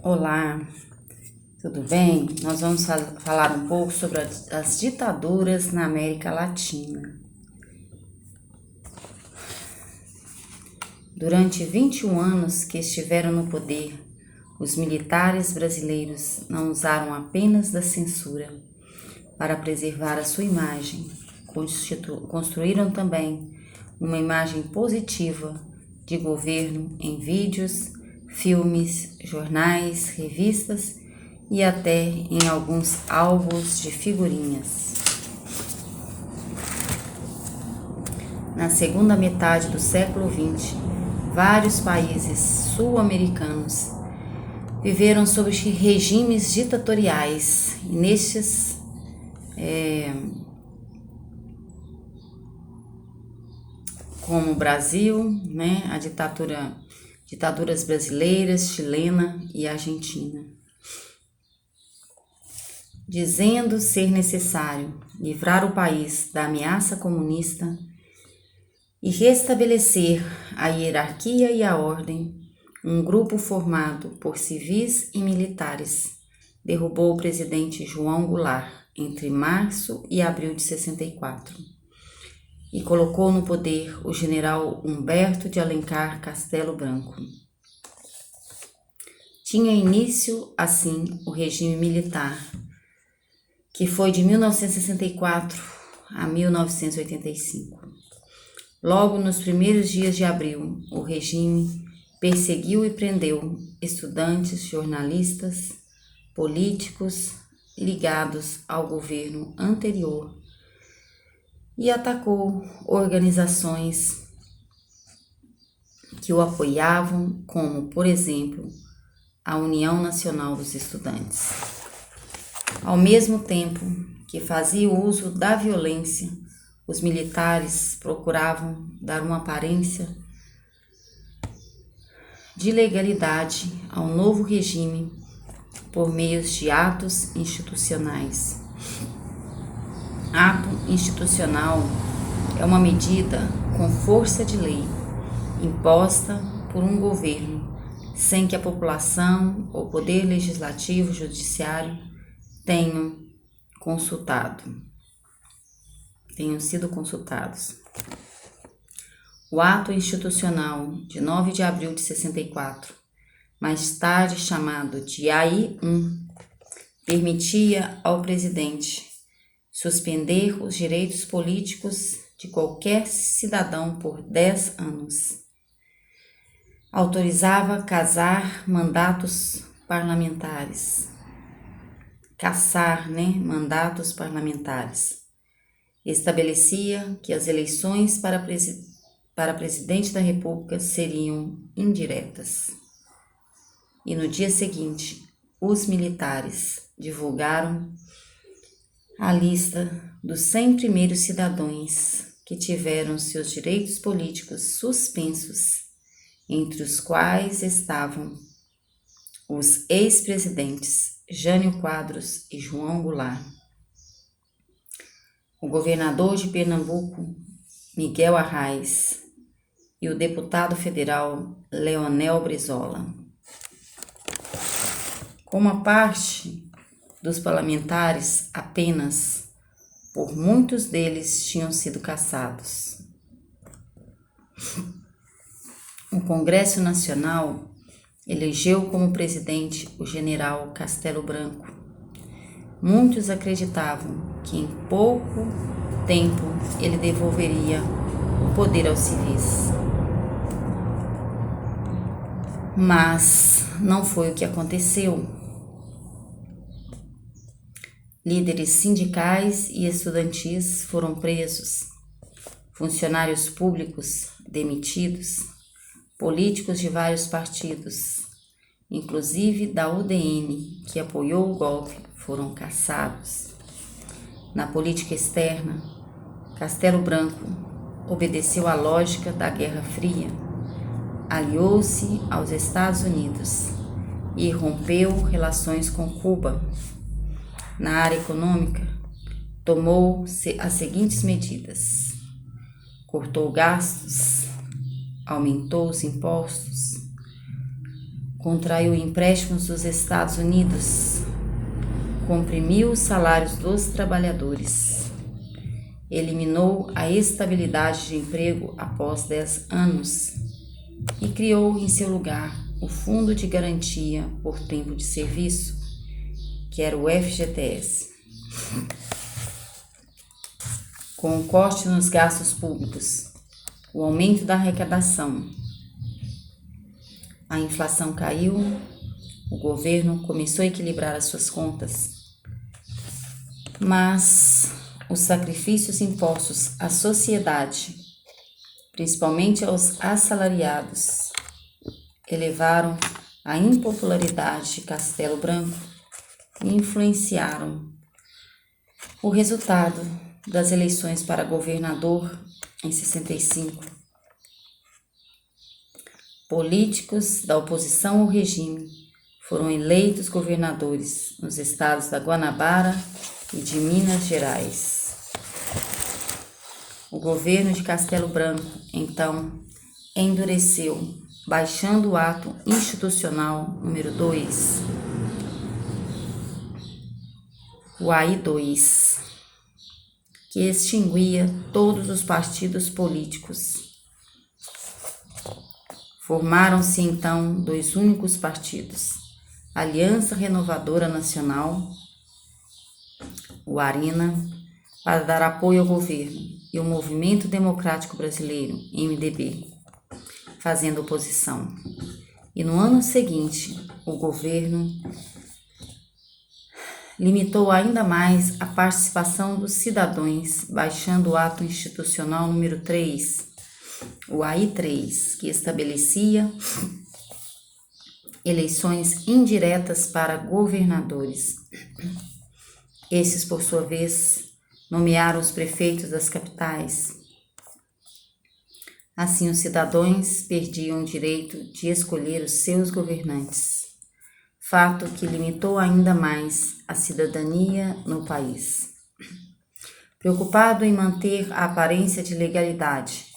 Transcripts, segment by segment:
Olá, tudo bem? Nós vamos falar um pouco sobre as ditaduras na América Latina. Durante 21 anos que estiveram no poder, os militares brasileiros não usaram apenas da censura para preservar a sua imagem, construíram também uma imagem positiva de governo em vídeos, filmes, jornais, revistas e até em alguns álbuns de figurinhas. Na segunda metade do século XX, vários países sul-americanos viveram sob regimes ditatoriais e nestes como o Brasil, a ditaduras brasileiras, chilena e argentina. Dizendo ser necessário livrar o país da ameaça comunista e restabelecer a hierarquia e a ordem, um grupo formado por civis e militares derrubou o presidente João Goulart entre março e abril de 64 e colocou no poder o general Humberto de Alencar Castelo Branco. Tinha início, assim, o regime militar, que foi de 1964 a 1985. Logo nos primeiros dias de abril, o regime perseguiu e prendeu estudantes, jornalistas, políticos ligados ao governo anterior e atacou organizações que o apoiavam, como, por exemplo, a União Nacional dos Estudantes. Ao mesmo tempo que fazia uso da violência, os militares procuravam dar uma aparência de legalidade ao novo regime por meio de atos institucionais. Ato institucional é uma medida com força de lei, imposta por um governo, sem que a população ou poder legislativo, judiciário tenham sido consultados. O ato institucional de 9 de abril de 64, mais tarde chamado de AI-1, permitia ao presidente suspender os direitos políticos de qualquer cidadão por 10 anos. Autorizava caçar mandatos parlamentares. Estabelecia que as eleições para presidente da República seriam indiretas. E no dia seguinte, os militares divulgaram a lista dos 100 primeiros cidadãos que tiveram seus direitos políticos suspensos, entre os quais estavam os ex-presidentes Jânio Quadros e João Goulart, o governador de Pernambuco, Miguel Arraes, e o deputado federal Leonel Brizola. Como a parte dos parlamentares, apenas por muitos deles tinham sido cassados. O Congresso Nacional elegeu como presidente o general Castelo Branco. Muitos acreditavam que em pouco tempo ele devolveria o poder aos civis. Mas não foi o que aconteceu. Líderes sindicais e estudantis foram presos, funcionários públicos demitidos, políticos de vários partidos, inclusive da UDN, que apoiou o golpe, foram cassados. Na política externa, Castelo Branco obedeceu à lógica da Guerra Fria, aliou-se aos Estados Unidos e rompeu relações com Cuba. Na área econômica, tomou as seguintes medidas: cortou gastos, aumentou os impostos, contraiu empréstimos dos Estados Unidos, comprimiu os salários dos trabalhadores, eliminou a estabilidade de emprego após 10 anos e criou em seu lugar o Fundo de Garantia por Tempo de Serviço, que era o FGTS. Com o corte nos gastos públicos, o aumento da arrecadação, a inflação caiu, o governo começou a equilibrar as suas contas, mas os sacrifícios impostos à sociedade, principalmente aos assalariados, elevaram a impopularidade de Castelo Branco e influenciaram o resultado das eleições para governador em 65. Políticos da oposição ao regime foram eleitos governadores nos estados da Guanabara e de Minas Gerais. O governo de Castelo Branco, então, endureceu, baixando o ato institucional número 2, o AI-2, que extinguia todos os partidos políticos. Formaram-se então 2 únicos partidos, a Aliança Renovadora Nacional, o ARENA, para dar apoio ao governo, e o Movimento Democrático Brasileiro, MDB, fazendo oposição. E no ano seguinte, o governo limitou ainda mais a participação dos cidadãos, baixando o ato institucional número 3, o AI-3, que estabelecia eleições indiretas para governadores. Esses, por sua vez, nomearam os prefeitos das capitais. Assim, os cidadãos perdiam o direito de escolher os seus governantes, fato que limitou ainda mais a cidadania no país. Preocupado em manter a aparência de legalidade,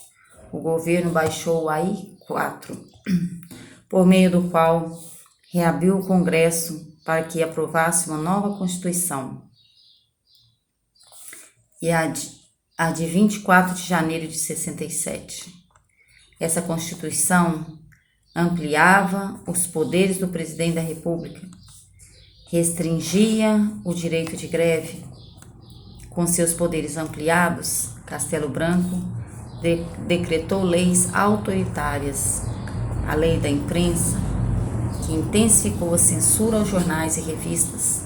o governo baixou o AI-4, por meio do qual reabriu o Congresso para que aprovasse uma nova Constituição. E a de 24 de janeiro de 67. Essa Constituição ampliava os poderes do presidente da República, restringia o direito de greve. Com seus poderes ampliados, Castelo Branco decretou leis autoritárias, a lei da imprensa, que intensificou a censura aos jornais e revistas,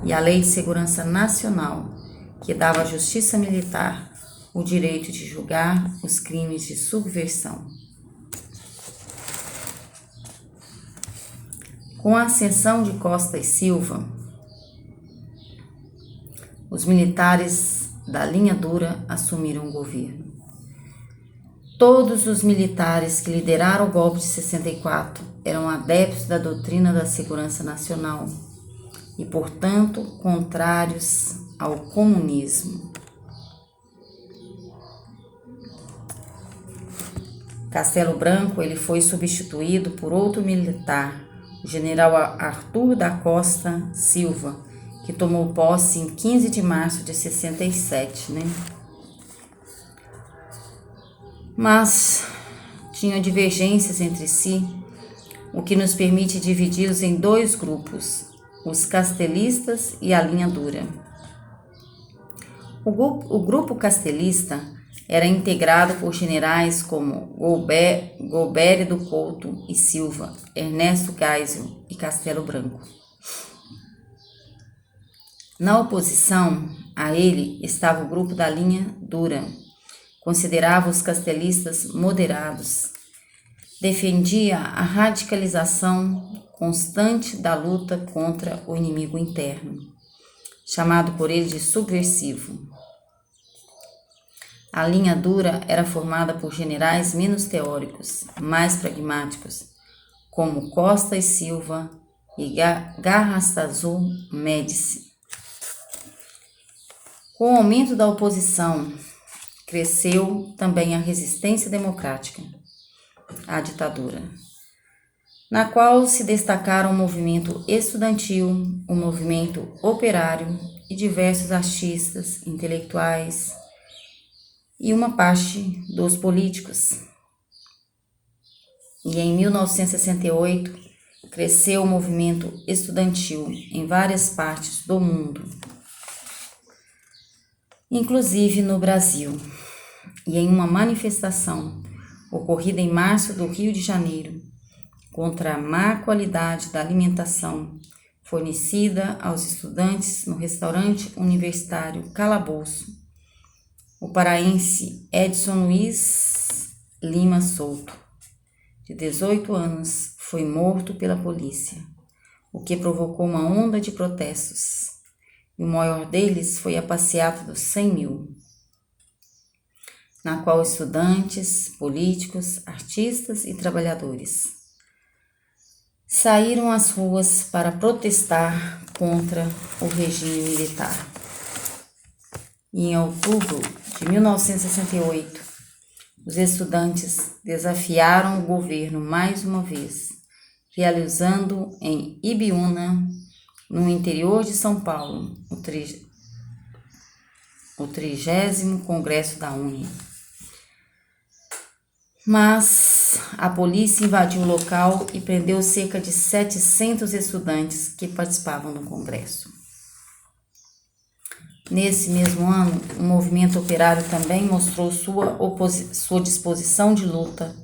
e a Lei de Segurança Nacional, que dava à Justiça Militar o direito de julgar os crimes de subversão. Com a ascensão de Costa e Silva, os militares da linha dura assumiram o governo. Todos os militares que lideraram o golpe de 64 eram adeptos da doutrina da segurança nacional e, portanto, contrários ao comunismo. Castelo Branco ele foi substituído por outro militar, o general Arthur da Costa Silva, que tomou posse em 15 de março de 67, Mas tinham divergências entre si, o que nos permite dividi-los em 2 grupos, os castelistas e a linha dura. O grupo castelista era integrado por generais como Golbery do Couto e Silva, Ernesto Geisel e Castelo Branco. Na oposição a ele estava o grupo da linha dura, considerava os castelistas moderados, defendia a radicalização constante da luta contra o inimigo interno, chamado por ele de subversivo. A linha dura era formada por generais menos teóricos, mais pragmáticos, como Costa e Silva e Garrastazu Médici. Com o aumento da oposição, cresceu também a resistência democrática à ditadura. na qual se destacaram o movimento estudantil, o movimento operário e diversos artistas, intelectuais e uma parte dos políticos. E em 1968 cresceu o movimento estudantil em várias partes do mundo, inclusive no Brasil. E em uma manifestação ocorrida em março do Rio de Janeiro contra a má qualidade da alimentação fornecida aos estudantes no restaurante universitário Calabouço, o paraense Edson Luiz Lima Souto, de 18 anos, foi morto pela polícia, o que provocou uma onda de protestos, e o maior deles foi a passeata dos 100 mil, na qual estudantes, políticos, artistas e trabalhadores saíram às ruas para protestar contra o regime militar. E em outubro de 1968, os estudantes desafiaram o governo mais uma vez, realizando em Ibiúna, no interior de São Paulo, o 30º Congresso da UNE. Mas a polícia invadiu o local e prendeu cerca de 700 estudantes que participavam do congresso. Nesse mesmo ano, o movimento operário também mostrou sua disposição de luta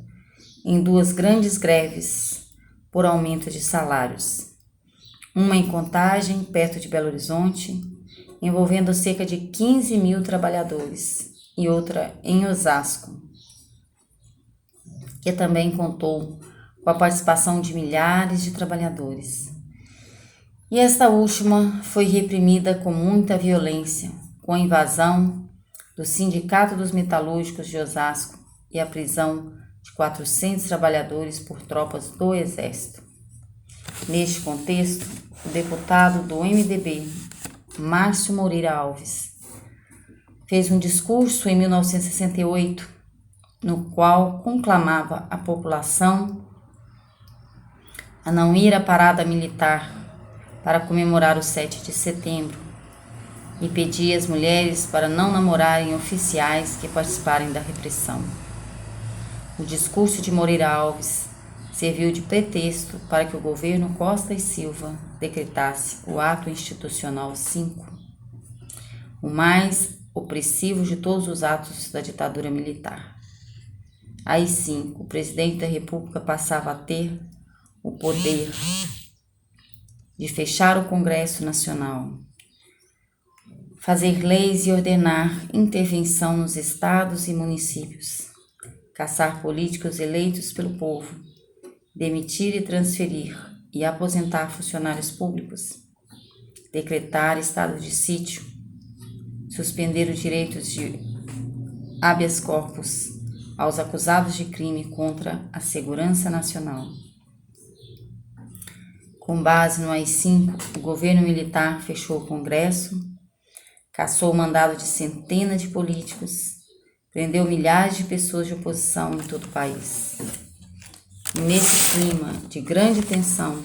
em duas grandes greves por aumento de salários. Uma em Contagem, perto de Belo Horizonte, envolvendo cerca de 15 mil trabalhadores, e outra em Osasco, que também contou com a participação de milhares de trabalhadores. E esta última foi reprimida com muita violência, com a invasão do Sindicato dos Metalúrgicos de Osasco e a prisão de 400 trabalhadores por tropas do Exército. Neste contexto, o deputado do MDB, Márcio Moreira Alves, fez um discurso em 1968, no qual conclamava a população a não ir à parada militar para comemorar o 7 de setembro e pedia às mulheres para não namorarem oficiais que participarem da repressão. O discurso de Moreira Alves serviu de pretexto para que o governo Costa e Silva decretasse o Ato Institucional 5, o mais opressivo de todos os atos da ditadura militar. Aí sim, o presidente da República passava a ter o poder de fechar o Congresso Nacional, fazer leis e ordenar intervenção nos estados e municípios, caçar políticos eleitos pelo povo, demitir e transferir e aposentar funcionários públicos, decretar estado de sítio, suspender os direitos de habeas corpus aos acusados de crime contra a segurança nacional. Com base no AI-5, o governo militar fechou o Congresso, cassou o mandado de centenas de políticos, prendeu milhares de pessoas de oposição em todo o país. E nesse clima de grande tensão,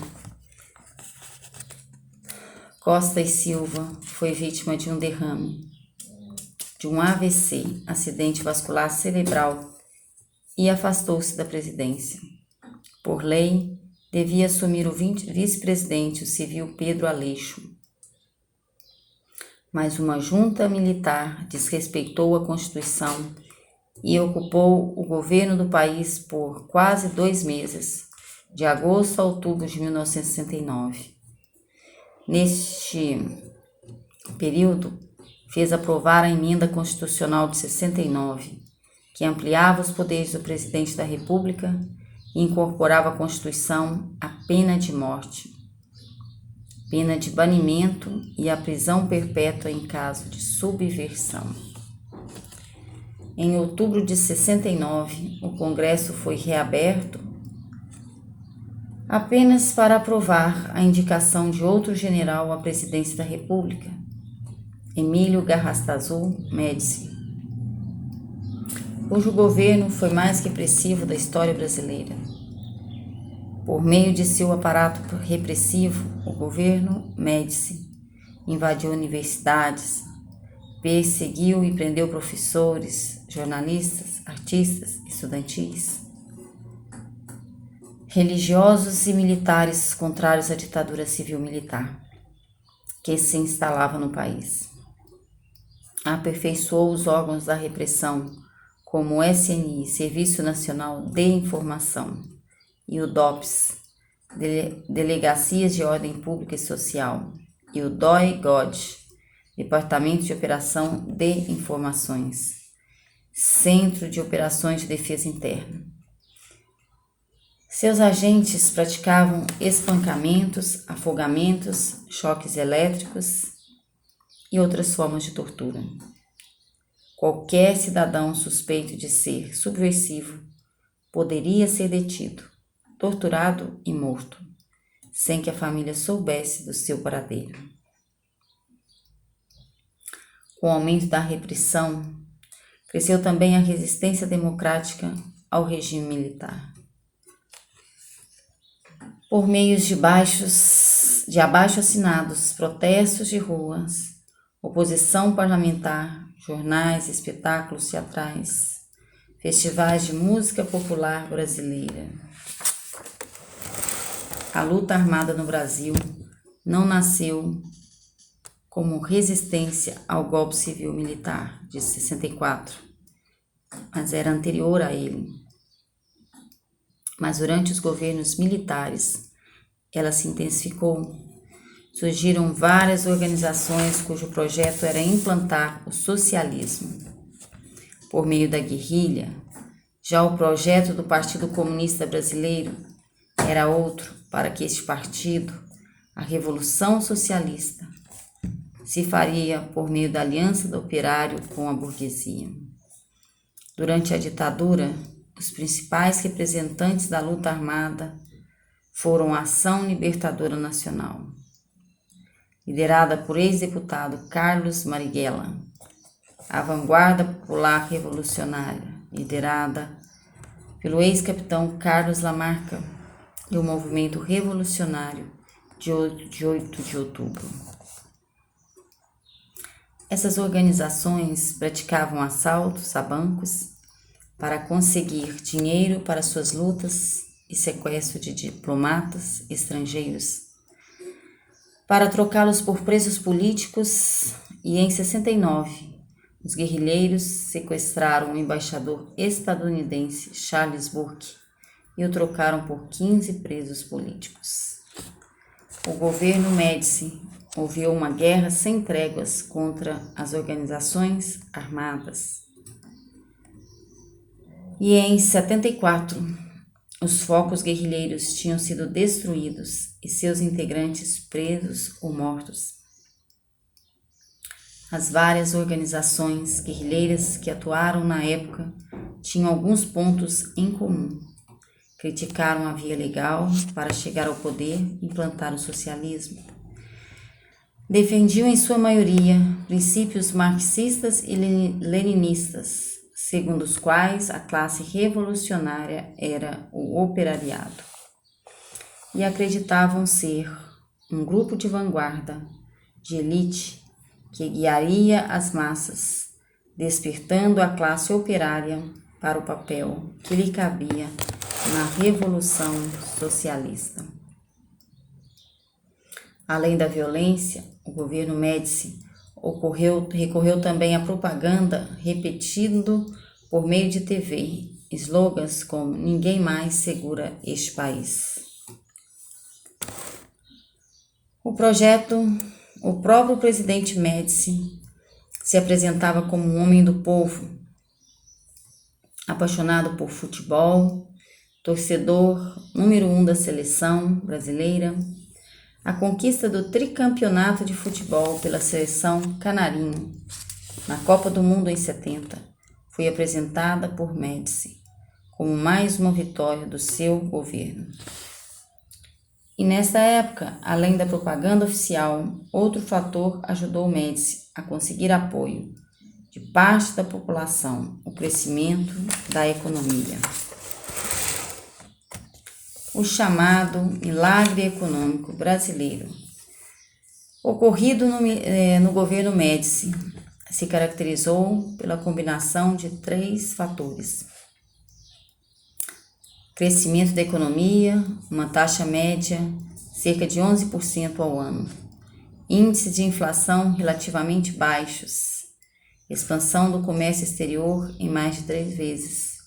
Costa e Silva foi vítima de um derrame, de um AVC, acidente vascular cerebral, e afastou-se da presidência. Por lei, devia assumir o vice-presidente, o civil Pedro Aleixo. Mas uma junta militar desrespeitou a Constituição e ocupou o governo do país por quase 2 meses, de agosto a outubro de 1969. Neste período, fez aprovar a Emenda Constitucional de 69, que ampliava os poderes do presidente da República e incorporava à Constituição a pena de morte, pena de banimento e a prisão perpétua em caso de subversão. Em outubro de 69, o Congresso foi reaberto apenas para aprovar a indicação de outro general à presidência da República, Emílio Garrastazu Médici, cujo governo foi mais repressivo da história brasileira. Por meio de seu aparato repressivo, o governo Médici invadiu universidades, perseguiu e prendeu professores, jornalistas, artistas, estudantis, religiosos e militares contrários à ditadura civil-militar que se instalava no país. Aperfeiçoou os órgãos da repressão, como o SNI, Serviço Nacional de Informação, e o DOPS, Delegacias de Ordem Pública e Social, e o DOI-GOD, Departamento de Operação de Informações, Centro de Operações de Defesa Interna. Seus agentes praticavam espancamentos, afogamentos, choques elétricos e outras formas de tortura. Qualquer cidadão suspeito de ser subversivo poderia ser detido, torturado e morto, sem que a família soubesse do seu paradeiro. Com o aumento da repressão, cresceu também a resistência democrática ao regime militar. Por meio de abaixo-assinados, protestos de ruas, oposição parlamentar, jornais, espetáculos teatrais, festivais de música popular brasileira. A luta armada no Brasil não nasceu como resistência ao golpe civil-militar de 64, mas era anterior a ele. Mas durante os governos militares, ela se intensificou. Surgiram várias organizações cujo projeto era implantar o socialismo por meio da guerrilha. Já o projeto do Partido Comunista Brasileiro era outro, para que este partido, a Revolução Socialista, se faria por meio da aliança do operário com a burguesia. Durante a ditadura, os principais representantes da luta armada foram a Ação Libertadora Nacional, liderada por ex-deputado Carlos Marighella, a Vanguarda Popular Revolucionária, liderada pelo ex-capitão Carlos Lamarca, e o Movimento Revolucionário de 8 de outubro. Essas organizações praticavam assaltos a bancos para conseguir dinheiro para suas lutas e sequestro de diplomatas estrangeiros, para trocá-los por presos políticos, e em 69, os guerrilheiros sequestraram o embaixador estadunidense Charles Burke e o trocaram por 15 presos políticos. O governo Médici ouviu uma guerra sem tréguas contra as organizações armadas. E em 74, os focos guerrilheiros tinham sido destruídos e seus integrantes presos ou mortos. As várias organizações guerrilheiras que atuaram na época tinham alguns pontos em comum. Criticaram a via legal para chegar ao poder e implantar o socialismo. Defendiam em sua maioria princípios marxistas e leninistas, segundo os quais a classe revolucionária era o operariado, e acreditavam ser um grupo de vanguarda, de elite, que guiaria as massas, despertando a classe operária para o papel que lhe cabia na Revolução Socialista. Além da violência, o governo Médici recorreu também à propaganda, repetindo por meio de TV slogans como "Ninguém mais segura este país". O próprio presidente Médici se apresentava como um homem do povo, apaixonado por futebol, torcedor número 1 da seleção brasileira. A conquista do tricampeonato de futebol pela seleção canarinho na Copa do Mundo em 70 foi apresentada por Médici como mais uma vitória do seu governo. E nesta época, além da propaganda oficial, outro fator ajudou Médici a conseguir apoio de parte da população: o crescimento da economia. o chamado milagre econômico brasileiro, ocorrido no governo Médici, se caracterizou pela combinação de 3 fatores: crescimento da economia, uma taxa média cerca de 11% ao ano, índices de inflação relativamente baixos, expansão do comércio exterior em mais de 3 vezes.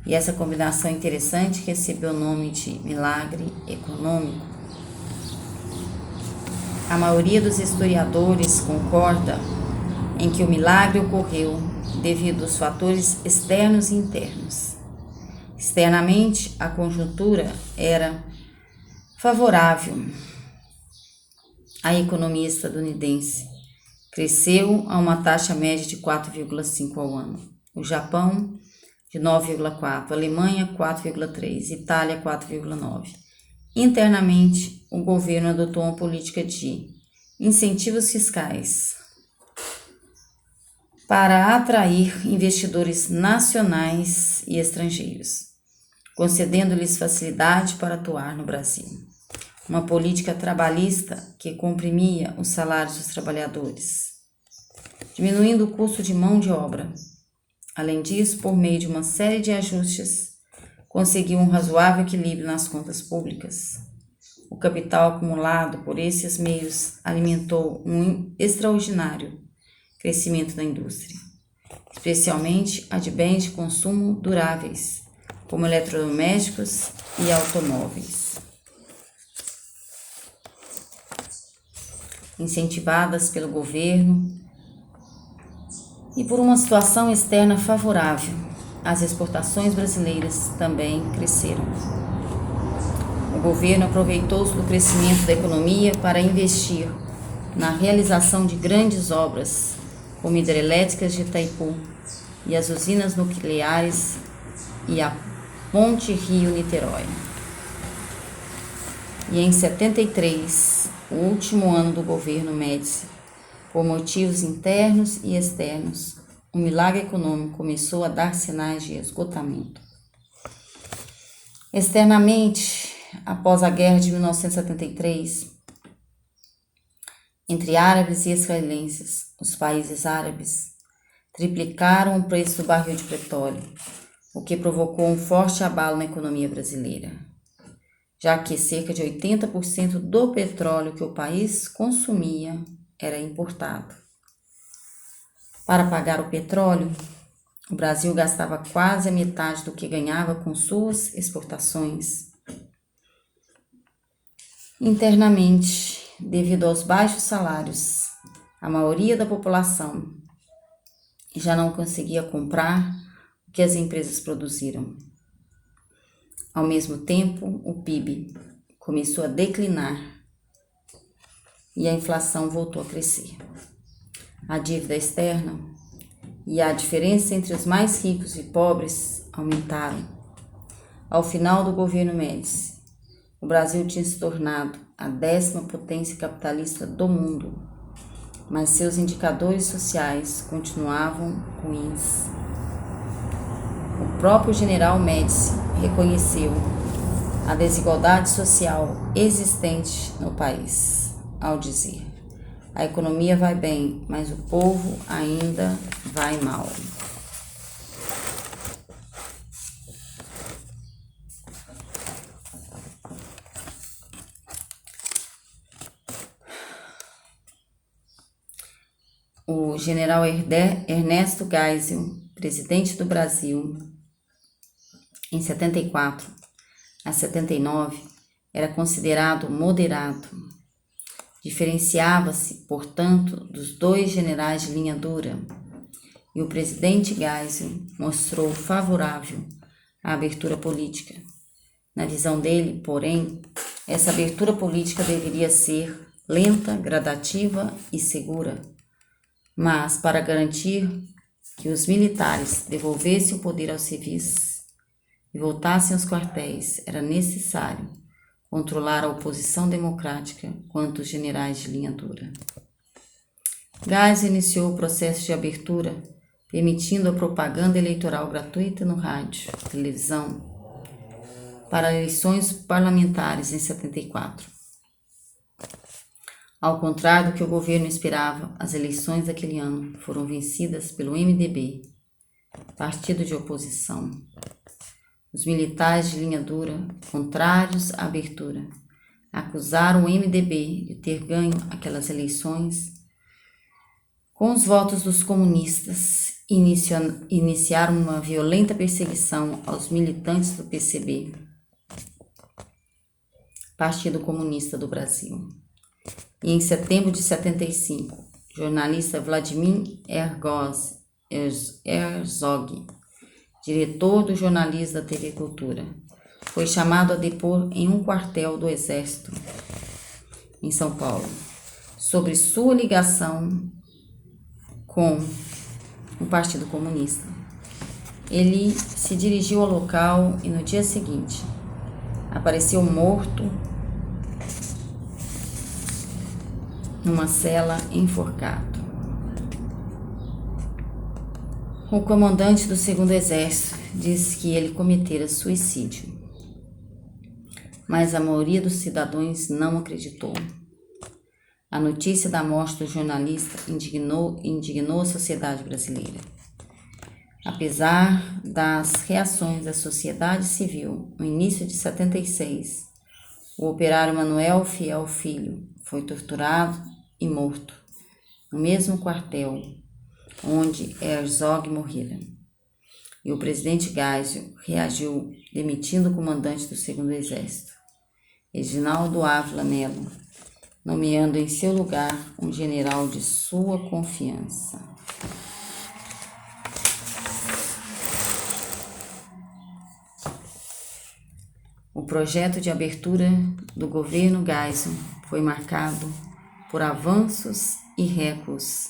E essa combinação interessante recebeu o nome de milagre econômico. A maioria dos historiadores concorda em que o milagre ocorreu devido aos fatores externos e internos. Externamente, a conjuntura era favorável à economia estadunidense. Cresceu a uma taxa média de 4,5% ao ano. O Japão, de 9,4%, Alemanha, 4,3%, Itália, 4,9%. Internamente, o governo adotou uma política de incentivos fiscais para atrair investidores nacionais e estrangeiros, concedendo-lhes facilidade para atuar no Brasil. Uma política trabalhista que comprimia os salários dos trabalhadores, diminuindo o custo de mão de obra. Além disso, por meio de uma série de ajustes, conseguiu um razoável equilíbrio nas contas públicas. O capital acumulado por esses meios alimentou um extraordinário crescimento da indústria, especialmente a de bens de consumo duráveis, como eletrodomésticos e automóveis. Incentivadas pelo governo e por uma situação externa favorável, as exportações brasileiras também cresceram. O governo aproveitou-se do crescimento da economia para investir na realização de grandes obras, como hidrelétricas de Itaipu e as usinas nucleares e a Ponte Rio-Niterói. E em 73, o último ano do governo Médici, por motivos internos e externos, o milagre econômico começou a dar sinais de esgotamento. Externamente, após a guerra de 1973, entre árabes e israelenses, os países árabes triplicaram o preço do barril de petróleo, o que provocou um forte abalo na economia brasileira, já que cerca de 80% do petróleo que o país consumia era importado. Para pagar o petróleo, o Brasil gastava quase a metade do que ganhava com suas exportações. Internamente, devido aos baixos salários, a maioria da população já não conseguia comprar o que as empresas produziram. Ao mesmo tempo, o PIB começou a declinar e a inflação voltou a crescer. A dívida externa e a diferença entre os mais ricos e pobres aumentaram. Ao final do governo Médici, o Brasil tinha se tornado a 10ª potência capitalista do mundo, mas seus indicadores sociais continuavam ruins. O próprio general Médici reconheceu a desigualdade social existente no país, ao dizer: a economia vai bem, mas o povo ainda vai mal. O general Ernesto Geisel, presidente do Brasil, em 74 a 79, era considerado moderado. Diferenciava-se, portanto, dos 2 generais de linha dura, e o presidente Geisel mostrou favorável à abertura política. Na visão dele, porém, essa abertura política deveria ser lenta, gradativa e segura, mas para garantir que os militares devolvessem o poder aos civis e voltassem aos quartéis, era necessário controlar a oposição democrática quanto os generais de linha dura. Geisel iniciou o processo de abertura, permitindo a propaganda eleitoral gratuita no rádio, televisão para eleições parlamentares em 74. Ao contrário do que o governo esperava, as eleições daquele ano foram vencidas pelo MDB, partido de oposição. Os militares de linha dura, contrários à abertura, acusaram o MDB de ter ganho aquelas eleições com os votos dos comunistas e iniciaram uma violenta perseguição aos militantes do PCB, Partido Comunista do Brasil. E em setembro de 75, o jornalista Vladimir Herzog, diretor do Jornalismo da TV Cultura, foi chamado a depor em um quartel do Exército, em São Paulo, sobre sua ligação com o Partido Comunista. Ele se dirigiu ao local e no dia seguinte apareceu morto numa cela, enforcado. O comandante do 2º Exército disse que ele cometera suicídio, mas a maioria dos cidadãos não acreditou. A notícia da morte do jornalista indignou a sociedade brasileira. Apesar das reações da sociedade civil, no início de 76, o operário Manuel Fiel Filho foi torturado e morto no mesmo quartel onde Herzog morrera. E o presidente Geisel reagiu demitindo o comandante do 2º Exército, Reginaldo Ávila Melo, nomeando em seu lugar um general de sua confiança. O projeto de abertura do governo Geisel foi marcado por avanços e recuos.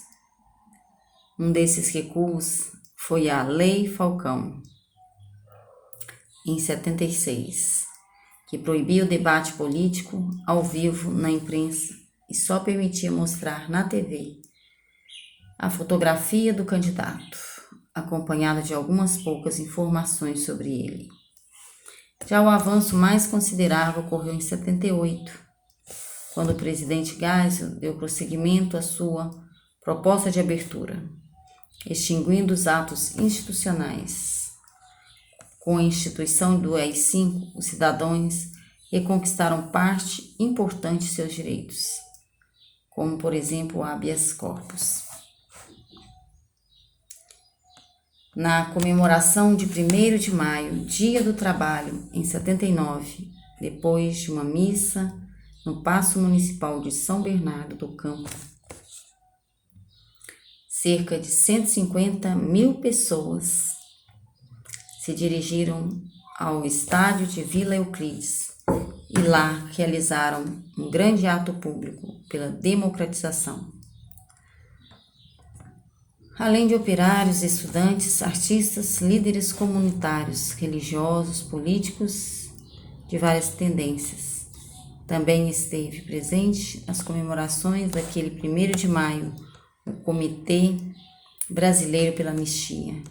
Um desses recuos foi a Lei Falcão, em 76, que proibia o debate político ao vivo na imprensa e só permitia mostrar na TV a fotografia do candidato, acompanhada de algumas poucas informações sobre ele. Já o avanço mais considerável ocorreu em 78, quando o presidente Geisel deu prosseguimento à sua proposta de abertura, extinguindo os atos institucionais. Com a instituição do AI-5, os cidadãos reconquistaram parte importante de seus direitos, como, por exemplo, o habeas corpus. Na comemoração de 1º de maio, Dia do Trabalho, em 79, depois de uma missa no Paço Municipal de São Bernardo do Campo, cerca de 150 mil pessoas se dirigiram ao estádio de Vila Euclides e lá realizaram um grande ato público pela democratização. Além de operários, estudantes, artistas, líderes comunitários, religiosos, políticos de várias tendências, também esteve presente nas comemorações daquele 1º de maio o Comitê Brasileiro pela Anistia,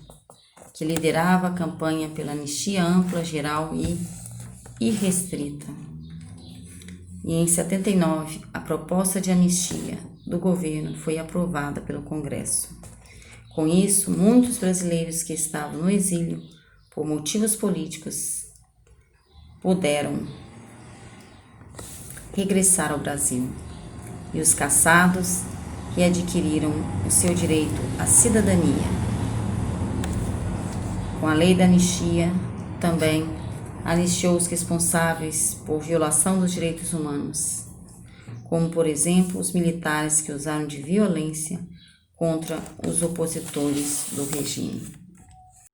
que liderava a campanha pela anistia ampla, geral e irrestrita. E em 79, a proposta de anistia do governo foi aprovada pelo Congresso. Com isso, muitos brasileiros que estavam no exílio por motivos políticos puderam regressar ao Brasil, e os caçados que adquiriram o seu direito à cidadania. Com a lei da anistia, também anistiou os responsáveis por violação dos direitos humanos, como, por exemplo, os militares que usaram de violência contra os opositores do regime.